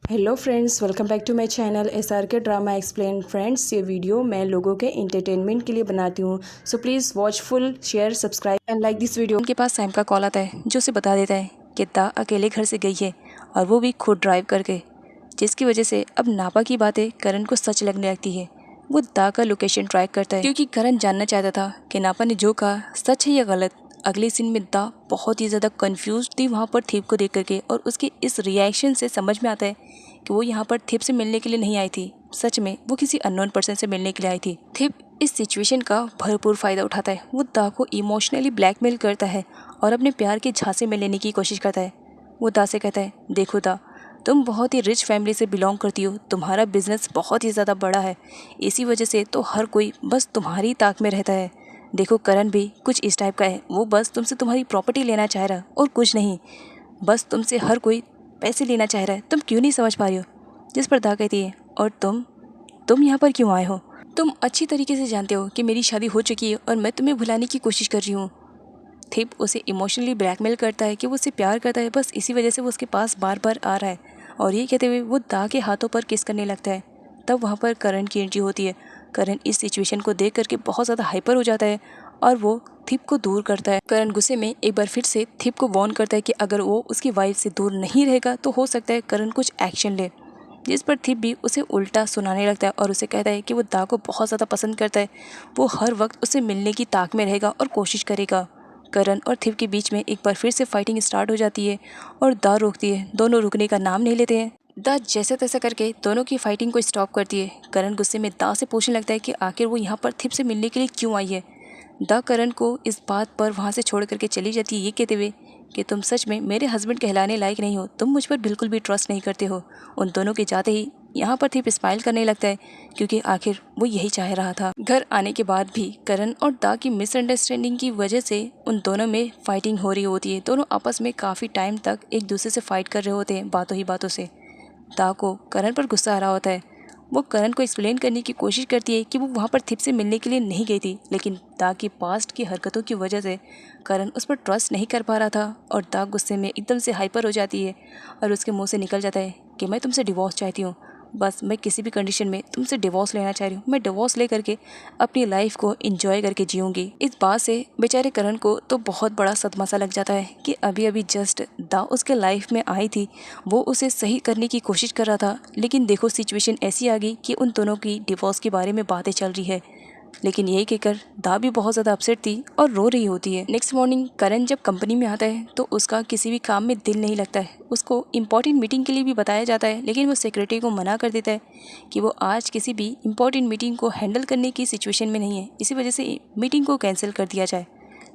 Hello friends, welcome back to my channel SRK drama explain. Friends, ये video मैं लोगों के एंटरटेनमेंट के लिए बनाती हूँ, so please watch full, share, subscribe and like this video. उनके पास सैम का कॉल आता है जो उसे बता देता है कि दा अकेले घर से गई है और वो भी खुद ड्राइव करके, जिसकी वजह से अब नापा की बातें करण को सच लगने लगती है। वो दा का लोकेशन ट्रैक करता है क्योंकि करण जानना चाहता था कि नापा ने जो कहा सच है या गलत। अगले सीन में दा बहुत ही ज़्यादा कंफ्यूज थी वहाँ पर थीप को देख करके, और उसके इस रिएक्शन से समझ में आता है कि वो यहाँ पर थीप से मिलने के लिए नहीं आई थी। सच में वो किसी अननोन पर्सन से मिलने के लिए आई थी। थीप इस सिचुएशन का भरपूर फ़ायदा उठाता है। वो दा को इमोशनली ब्लैकमेल करता है और अपने प्यार के झांसे में लेने की कोशिश करता है। वो दा से कहता है, देखो दा, तुम बहुत ही रिच फैमिली से बिलोंग करती हो, तुम्हारा बिजनेस बहुत ही ज़्यादा बड़ा है, इसी वजह से तो हर कोई बस तुम्हारी ताक में रहता है। देखो करण भी कुछ इस टाइप का है, वो बस तुमसे तुम्हारी प्रॉपर्टी लेना चाह रहा है और कुछ नहीं। बस तुमसे हर कोई पैसे लेना चाह रहा है, तुम क्यों नहीं समझ पा रही हो। जिस पर दा कहती है, और तुम यहाँ पर क्यों आए हो? तुम अच्छी तरीके से जानते हो कि मेरी शादी हो चुकी है और मैं तुम्हें भुलाने की कोशिश कर रही हूँ। थिप उसे इमोशनली ब्लैकमेल करता है कि वो उससे प्यार करता है, बस इसी वजह से वो उसके पास बार बार आ रहा है। और ये कहते हुए वो दा के हाथों पर किस करने लगता है। तब वहाँ पर करण की एंट्री होती है। करण इस सिचुएशन को देख करके बहुत ज़्यादा हाइपर हो जाता है और वो थिप को दूर करता है। करण गुस्से में एक बार फिर से थिप को वार्न करता है कि अगर वो उसकी वाइफ से दूर नहीं रहेगा तो हो सकता है करण कुछ एक्शन ले। जिस पर थिप भी उसे उल्टा सुनाने लगता है और उसे कहता है कि वो दा को बहुत ज़्यादा पसंद करता है, वो हर वक्त उससे मिलने की ताक में रहेगा और कोशिश करेगा। करण और थिप के बीच में एक बार फिर से फाइटिंग स्टार्ट हो जाती है और दा रोकती है। दोनों रुकने का नाम नहीं लेते हैं। दा जैसे तैसे करके दोनों की फाइटिंग को स्टॉप करती है। करण गुस्से में दा से पूछने लगता है कि आखिर वो यहाँ पर थिप से मिलने के लिए क्यों आई है। दा करण को इस बात पर वहाँ से छोड़ करके चली जाती है, ये कहते हुए कि तुम सच में मेरे हस्बैंड कहलाने लायक नहीं हो, तुम मुझ पर बिल्कुल भी ट्रस्ट नहीं करते हो। उन दोनों के जाते ही यहाँ पर थिप स्माइल करने लगता है क्योंकि आखिर वो यही चाह रहा था। घर आने के बाद भी करण और दा की मिसअंडरस्टैंडिंग की वजह से उन दोनों में फाइटिंग हो रही होती है। दोनों आपस में काफ़ी टाइम तक एक दूसरे से फाइट कर रहे होते हैं बातों ही बातों से। दा को करण पर गुस्सा आ रहा होता है। वो करण को एक्सप्लेन करने की कोशिश करती है कि वो वहाँ पर थिप से मिलने के लिए नहीं गई थी, लेकिन दा की पास्ट की हरकतों की वजह से करण उस पर ट्रस्ट नहीं कर पा रहा था। और दा गुस्से में एकदम से हाइपर हो जाती है और उसके मुंह से निकल जाता है कि मैं तुमसे डिवोर्स चाहती हूँ, बस मैं किसी भी कंडीशन में तुमसे डिवोर्स लेना चाह रही हूँ। मैं डिवोर्स ले करके अपनी लाइफ को एंजॉय करके जीऊँगी। इस बात से बेचारे करण को तो बहुत बड़ा सदमा सा लग जाता है कि अभी अभी जस्ट दा उसके लाइफ में आई थी, वो उसे सही करने की कोशिश कर रहा था, लेकिन देखो सिचुएशन ऐसी आ गई कि उन दोनों की डिवोर्स के बारे में बातें चल रही है। लेकिन यही कहकर दा भी बहुत ज़्यादा अपसेट थी और रो रही होती है। नेक्स्ट मॉर्निंग करण जब कंपनी में आता है तो उसका किसी भी काम में दिल नहीं लगता है। उसको इम्पोर्टेंट मीटिंग के लिए भी बताया जाता है, लेकिन वो सेक्रेटरी को मना कर देता है कि वो आज किसी भी इम्पोर्टेंट मीटिंग को हैंडल करने की सिचुएशन में नहीं है, इसी वजह से मीटिंग को कैंसिल कर दिया जाए।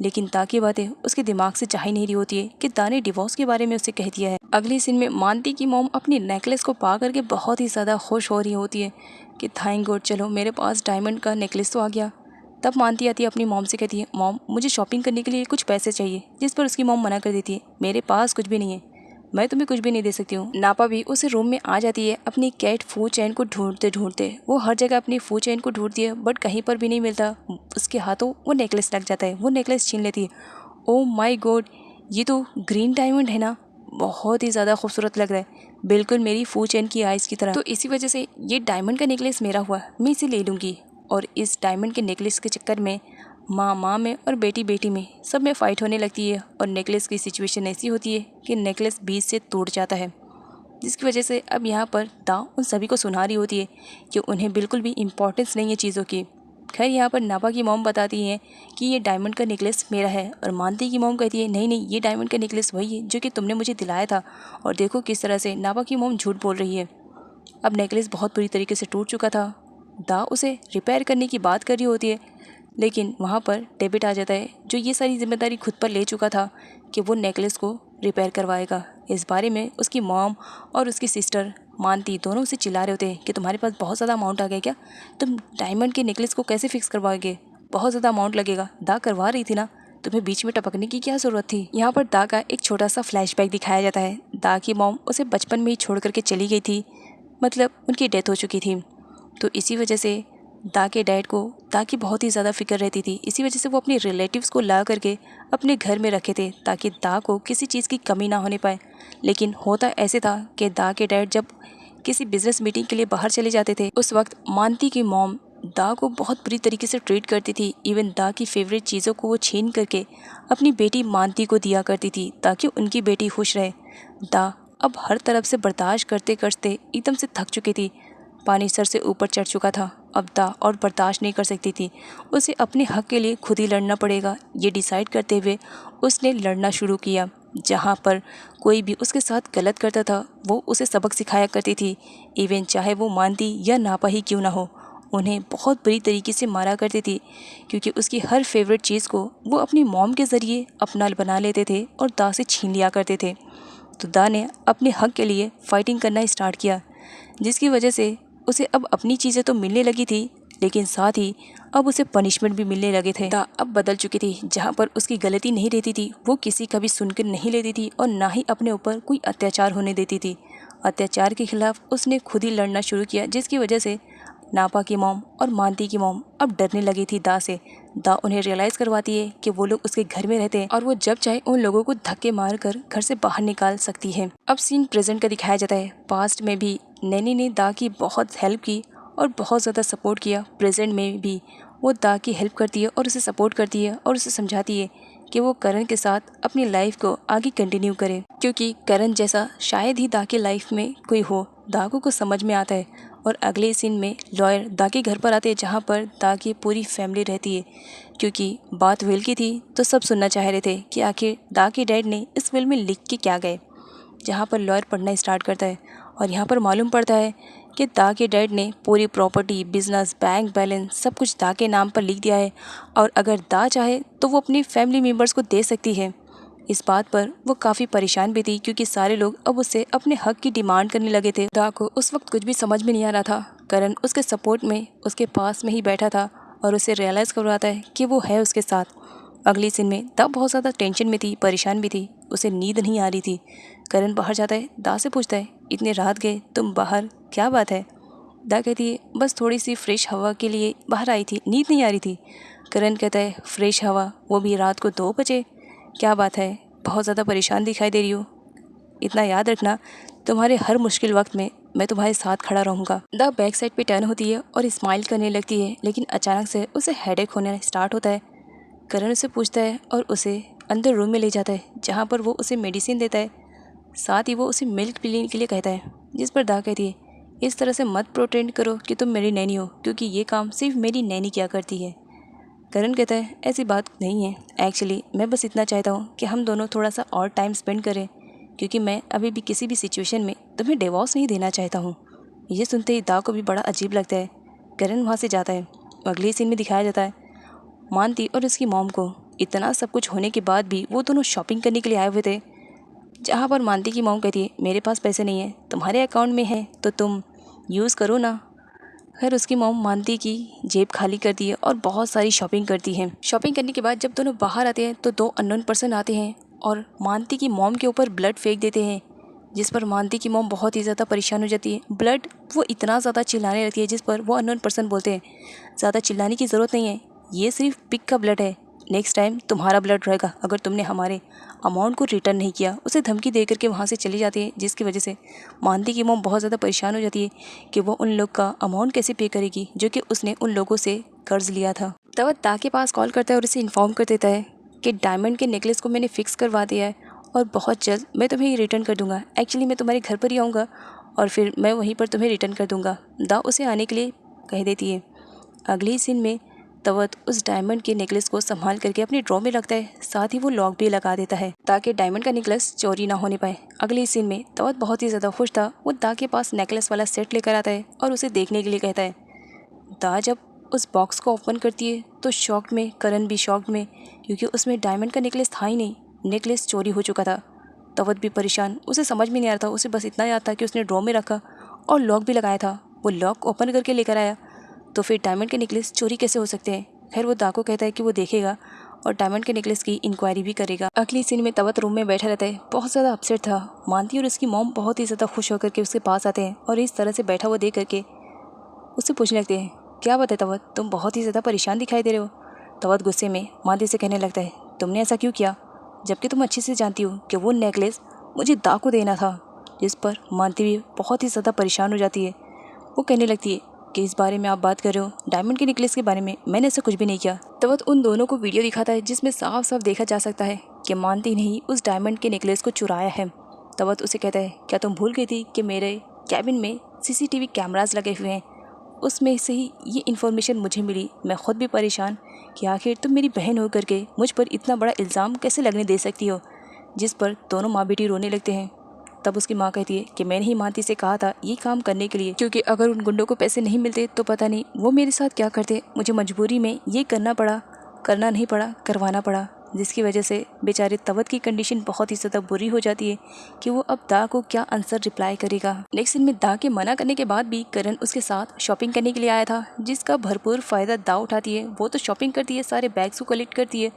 लेकिन दा की बातें उसके दिमाग से जा ही नहीं रही होती है कि दा ने डिवोर्स के बारे में उसे कह दिया है। अगले सीन में मानती की मॉम अपनी नेकलेस को पा करके बहुत ही ज़्यादा खुश हो रही होती है कि थैंक गॉड, चलो मेरे पास डायमंड का नेकलेस तो आ गया। तब मानती आती है अपनी मॉम से, कहती है मॉम मुझे शॉपिंग करने के लिए कुछ पैसे चाहिए। जिस पर उसकी मॉम मना कर देती है, मेरे पास कुछ भी नहीं है, मैं तुम्हें कुछ भी नहीं दे सकती हूँ। नापा भी उसे रूम में आ जाती है अपनी कैट फू चैन को ढूंढते ढूंढते। वो हर जगह अपनी फू चैन को ढूंढती है बट कहीं पर भी नहीं मिलता। उसके हाथों वो नेकलेस लग जाता है, वो नेकलेस छीन लेती है। ओ माय गॉड, ये तो ग्रीन डायमंड है ना, बहुत ही ज़्यादा खूबसूरत लग रहा है, बिल्कुल मेरी फू चैन की आइज़ की तरह। तो इसी वजह से ये डायमंड का नेकलेस मेरा हुआ, मैं इसे ले लूँगी। और इस डायमंड के नेकलेस के चक्कर में माँ में और बेटी बेटी में सब में फ़ाइट होने लगती है और नेकलेस की सिचुएशन ऐसी होती है कि नेकलेस बीच से टूट जाता है, जिसकी वजह से अब यहाँ पर दा उन सभी को सुना रही होती है कि उन्हें बिल्कुल भी इम्पोर्टेंस नहीं है चीज़ों की। खैर यहाँ पर नापा की मॉम बताती हैं कि ये डायमंड का नेकलेस मेरा है, और मानती की मॉम कहती है नहीं नहीं, ये डायमंड का नेकलेस वही है जो कि तुमने मुझे दिलाया था। और देखो किस तरह से नापा की मॉम झूठ बोल रही है। अब नेकलेस बहुत बुरी तरीके से टूट चुका था। दा उसे रिपेयर करने की बात कर रही होती है, लेकिन वहाँ पर डेविड आ जाता है जो ये सारी जिम्मेदारी खुद पर ले चुका था कि वो नेकलेस को रिपेयर करवाएगा। इस बारे में उसकी मॉम और उसकी सिस्टर मानती दोनों उसे चिल्ला रहे होते हैं कि तुम्हारे पास बहुत ज़्यादा अमाउंट आ गया क्या, तुम डायमंड के नेकलेस को कैसे फिक्स करवाओगे, बहुत ज़्यादा अमाउंट लगेगा। दा करवा रही थी ना, तुम्हें बीच में टपकने की क्या ज़रूरत थी। यहाँ पर दा का एक छोटा सा फ्लैशबैक दिखाया जाता है। दा की मॉम उसे बचपन में ही छोड़ करके चली गई थी, मतलब उनकी डेथ हो चुकी थी। तो इसी वजह से दा के डैड को दा की बहुत ही ज़्यादा फिक्र रहती थी। इसी वजह से वो अपने रिलेटिव्स को ला करके अपने घर में रखे थे ताकि दा को किसी चीज़ की कमी ना होने पाए। लेकिन होता ऐसे था कि दा के डैड जब किसी बिजनेस मीटिंग के लिए बाहर चले जाते थे, उस वक्त मानती की मॉम दा को बहुत बुरी तरीके से ट्रीट करती थी। इवन दा की फेवरेट चीज़ों को वो छीन करके अपनी बेटी मानती को दिया करती थी ताकि उनकी बेटी खुश रहे। दा अब हर तरफ से बर्दाश्त करते करते एकदम से थक चुकी थी। पानी सर से ऊपर चढ़ चुका था। अब दा और बर्दाश्त नहीं कर सकती थी। उसे अपने हक के लिए खुद ही लड़ना पड़ेगा, ये डिसाइड करते हुए उसने लड़ना शुरू किया। जहाँ पर कोई भी उसके साथ गलत करता था वो उसे सबक सिखाया करती थी। इवन चाहे वो मानती या नापा ही क्यों ना हो, उन्हें बहुत बुरी तरीके से मारा करती थी क्योंकि उसकी हर फेवरेट चीज़ को वो अपनी मॉम के ज़रिए अपना बना लेते थे और दा से छीन लिया करते थे। तो दा ने अपने हक के लिए फ़ाइटिंग करना स्टार्ट किया, जिसकी वजह से उसे अब अपनी चीज़ें तो मिलने लगी थी, लेकिन साथ ही अब उसे पनिशमेंट भी मिलने लगे थे। दा अब बदल चुकी थी। जहाँ पर उसकी गलती नहीं रहती थी वो किसी का भी सुनकर नहीं लेती थी और ना ही अपने ऊपर कोई अत्याचार होने देती थी। अत्याचार के खिलाफ उसने खुद ही लड़ना शुरू किया, जिसकी वजह से नापा की मॉम और मानती की मॉम अब डरने लगी थी दा से। दा उन्हें रियलाइज़ करवाती है कि वो लोग उसके घर में रहते हैं और वो जब चाहे उन लोगों को धक्के मार कर घर से बाहर निकाल सकती है। अब सीन प्रेजेंट का दिखाया जाता है। पास्ट में भी नैनी ने दा की बहुत हेल्प की और बहुत ज़्यादा सपोर्ट किया। प्रेजेंट में भी वो दा की हेल्प करती है और उसे सपोर्ट करती है और उसे समझाती है कि वो करण के साथ अपनी लाइफ को आगे कंटिन्यू करे, क्योंकि करण जैसा शायद ही दा की लाइफ में कोई हो। दा को कुछ समझ में आता है और अगले सीन में लॉयर दा के घर पर आते हैं, जहाँ पर दा की पूरी फैमिली रहती है। क्योंकि बात विल की थी तो सब सुनना चाह रहे थे कि आखिर दा के डैड ने इस विल में लिख के क्या गए। जहाँ पर लॉयर पढ़ना स्टार्ट करता है और यहाँ पर मालूम पड़ता है कि दा के डैड ने पूरी प्रॉपर्टी, बिजनेस, बैंक बैलेंस सब कुछ दा के नाम पर लिख दिया है और अगर दा चाहे तो वो अपनी फैमिली मेम्बर्स को दे सकती है। इस बात पर वो काफ़ी परेशान भी थी क्योंकि सारे लोग अब उससे अपने हक की डिमांड करने लगे थे। दा को उस वक्त कुछ भी समझ में नहीं आ रहा था। करण उसके सपोर्ट में उसके पास में ही बैठा था और उसे रियलाइज़ करवाता है कि वो है उसके साथ। अगली सीन में दा बहुत ज़्यादा टेंशन में थी, परेशान भी थी, उसे नींद नहीं आ रही थी। करण बाहर जाता है, दा से पूछता है, इतने रात गए तुम बाहर, क्या बात है? दा कहती है, बस थोड़ी सी फ्रेश हवा के लिए बाहर आई थी, नींद नहीं आ रही थी। करण कहता है, फ्रेश हवा, वो भी रात को 2 बजे? क्या बात है, बहुत ज़्यादा परेशान दिखाई दे रही हो। इतना याद रखना, तुम्हारे हर मुश्किल वक्त में मैं तुम्हारे साथ खड़ा रहूँगा। दा बैक साइड पे टर्न होती है और स्माइल करने लगती है, लेकिन अचानक से उसे हेडेक होने स्टार्ट होता है। करण उसे पूछता है और उसे अंदर रूम में ले जाता है, जहाँ पर वो उसे मेडिसिन देता है। साथ ही वो उसे मिल्क पीने के लिए कहता है, जिस पर दा कहती है, इस तरह से मत प्रोटेंड करो कि तुम मेरी नैनी हो, क्योंकि ये काम सिर्फ मेरी नैनी क्या करती है। करण कहता है, ऐसी बात नहीं है, एक्चुअली मैं बस इतना चाहता हूँ कि हम दोनों थोड़ा सा और टाइम स्पेंड करें, क्योंकि मैं अभी भी किसी भी सिचुएशन में तुम्हें डिवोर्स नहीं देना चाहता हूँ। ये सुनते ही दा को भी बड़ा अजीब लगता है। करण वहाँ से जाता है। अगले सीन में दिखाया जाता है मानती और उसकी मॉम को। इतना सब कुछ होने के बाद भी वो दोनों शॉपिंग करने के लिए आए हुए थे, जहाँ पर मानती की मॉम कहती है, मेरे पास पैसे नहीं है, तुम्हारे अकाउंट में है तो तुम यूज़ करो ना। खैर उसकी मॉम मानती की जेब खाली करती है और बहुत सारी शॉपिंग करती है। शॉपिंग करने के बाद जब दोनों बाहर आते हैं तो 2 अननोन पर्सन आते हैं और मानती की मॉम के ऊपर ब्लड फेंक देते हैं, जिस पर मानती की मॉम बहुत ही ज़्यादा परेशान हो जाती है। ब्लड वो इतना ज़्यादा चिल्लाने लगती है, जिस पर वो अननोन पर्सन बोलते हैं, ज़्यादा चिल्लाने की ज़रूरत नहीं है, ये सिर्फ पिग का ब्लड है, नेक्स्ट टाइम तुम्हारा ब्लड रहेगा अगर तुमने हमारे अमाउंट को रिटर्न नहीं किया। उसे धमकी दे करके वहाँ से चली जाती है, जिसकी वजह से मानती की मॉम बहुत ज़्यादा परेशान हो जाती है कि वो उन लोग का अमाउंट कैसे पे करेगी जो कि उसने उन लोगों से कर्ज लिया था। तब दा के पास कॉल करता है और उसे इन्फॉर्म कर देता है कि डायमंड के नेकलेस को मैंने फ़िक्स करवा दिया है और बहुत जल्द मैं तुम्हें रिटर्न कर दूँगा। एक्चुअली मैं तुम्हारे घर पर ही आऊँगा और फिर मैं वहीं पर तुम्हें रिटर्न कर दूँगा। दा उसे आने के लिए कह देती है। अगले सीन में तवत उस डायमंड के नेकलेस को संभाल करके अपने ड्रॉ में रखता है, साथ ही वो लॉक भी लगा देता है ताकि डायमंड का नेकलेस चोरी ना होने पाए। अगले सीन में तवत बहुत ही ज़्यादा खुश था। वो दा के पास नेकलेस वाला सेट लेकर आता है और उसे देखने के लिए कहता है। दा जब उस बॉक्स को ओपन करती है तो शॉक्ड में, करण भी शॉक्ड में, क्योंकि उसमें डायमंड का नेकलेस था ही नहीं, नेकलेस चोरी हो चुका था। तवत भी परेशान, उसे समझ में नहीं आ रहा था, उसे बस इतना याद था कि उसने ड्रॉ में रखा और लॉक भी लगाया था। वो लॉक ओपन करके लेकर आया तो फिर डायमंड के नेकलेस चोरी कैसे हो सकते हैं। खैर वो दा को कहता है कि वो देखेगा और डायमंड के नेकलेस की इंक्वायरी भी करेगा। अगली सीन में तवत रूम में बैठा रहता है, बहुत ज़्यादा अपसेट था। मानती और उसकी मॉम बहुत ही ज़्यादा खुश होकर के उसके पास आते हैं और इस तरह से बैठा हुआ देख करके उससे पूछने लगते हैं, क्या बात है तवत, तुम बहुत ही ज़्यादा परेशान दिखाई दे रहे हो। तवत गुस्से में मानती से कहने लगता है, तुमने ऐसा क्यों किया, जबकि तुम अच्छे से जानती हो कि वो नेकलेस मुझे दा को देना था। जिस पर मानती भी बहुत ही ज़्यादा परेशान हो जाती है। वो कहने लगती है कि इस बारे में आप बात कर रहे हो, डायमंड के नेकलेस के बारे में, मैंने ऐसा कुछ भी नहीं किया। तवत उन दोनों को वीडियो दिखाता है जिसमें साफ साफ देखा जा सकता है कि मानती ने ही उस डायमंड के नेकलेस को चुराया है। तवत उसे कहता है, क्या तुम भूल गई थी कि मेरे कैबिन में CCTV कैमरास लगे हुए हैं, उसमें से ही ये इन्फॉर्मेशन मुझे मिली। मैं खुद भी परेशान कि आखिर तुम मेरी बहन हो करके मुझ पर इतना बड़ा इल्ज़ाम कैसे लगने दे सकती हो। जिस पर दोनों माँ बेटी रोने लगते हैं। तब उसकी माँ कहती है कि मैंने ही मानती से कहा था ये काम करने के लिए, क्योंकि अगर उन गुंडों को पैसे नहीं मिलते तो पता नहीं वो मेरे साथ क्या करते। मुझे मजबूरी में ये करना नहीं पड़ा, करवाना पड़ा, जिसकी वजह से बेचारे तवत की कंडीशन बहुत ही ज़्यादा बुरी हो जाती है कि वो अब दा को क्या आंसर रिप्लाई करेगा। नेक्स्ट सीन में दा के मना करने के बाद भी करण उसके साथ शॉपिंग करने के लिए आया था, जिसका भरपूर फ़ायदा दा उठाती है। वो तो शॉपिंग करती है, सारे बैग्स को कलेक्ट करती है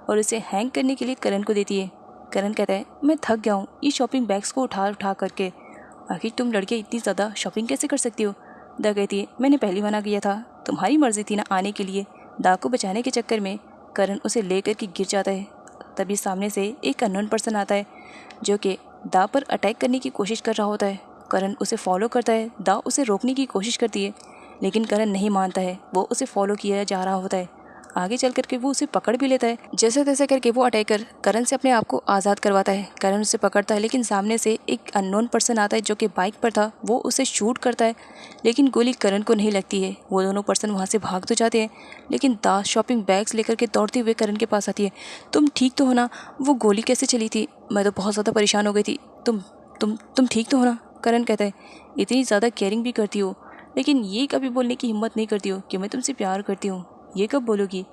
और उसे हैंग करने के लिए करण को देती है। करण कहता है, मैं थक गया हूँ ये शॉपिंग बैग्स को उठा उठा करके, आखिर तुम लड़के इतनी ज़्यादा शॉपिंग कैसे कर सकती हो। दा कहती है, मैंने पहले मना किया था, तुम्हारी मर्जी थी ना आने के लिए। दा को बचाने के चक्कर में करण उसे लेकर के गिर जाता है। तभी सामने से एक अननोन पर्सन आता है जो कि दा पर अटैक करने की कोशिश कर रहा होता है। करण उसे फॉलो करता है। दा उसे रोकने की कोशिश करती है लेकिन करण नहीं मानता है, वो उसे फॉलो किया जा रहा होता है। आगे चल करके वो उसे पकड़ भी लेता है। जैसे तैसे करके वो अटैकर करण से अपने आप को आज़ाद करवाता है। करण उसे पकड़ता है लेकिन सामने से एक अननोन पर्सन आता है जो कि बाइक पर था। वो उसे शूट करता है लेकिन गोली करण को नहीं लगती है। वो दोनों पर्सन वहाँ से भाग तो जाते हैं लेकिन दा शॉपिंग बैग्स लेकर के दौड़ते हुए करण के पास आती है। तुम ठीक तो हो ना, वो गोली कैसे चली थी, मैं तो बहुत ज़्यादा परेशान हो गई थी, तुम ठीक तो हो ना। करण कहता है, इतनी ज़्यादा केयरिंग भी करती हो लेकिन ये कभी बोलने की हिम्मत नहीं करती हो कि मैं तुमसे प्यार करती हूँ, ये कब बोलोगी।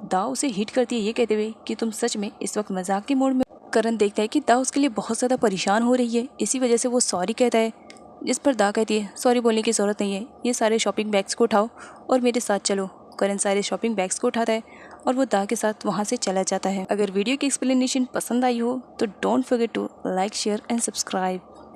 दा उसे हिट करती है ये कहते हुए कि तुम सच में इस वक्त मजाक के मूड में। करण देखता है कि दा उसके लिए बहुत ज़्यादा परेशान हो रही है, इसी वजह से वो सॉरी कहता है। जिस पर दा कहती है, सॉरी बोलने की ज़रूरत नहीं है, ये सारे शॉपिंग बैग्स को उठाओ और मेरे साथ चलो। करण सारे शॉपिंग बैग्स को उठाता है और वो दा के साथ वहाँ से चला जाता है। अगर वीडियो की एक्सप्लेनेशन पसंद आई हो तो don't forget to like, share and subscribe.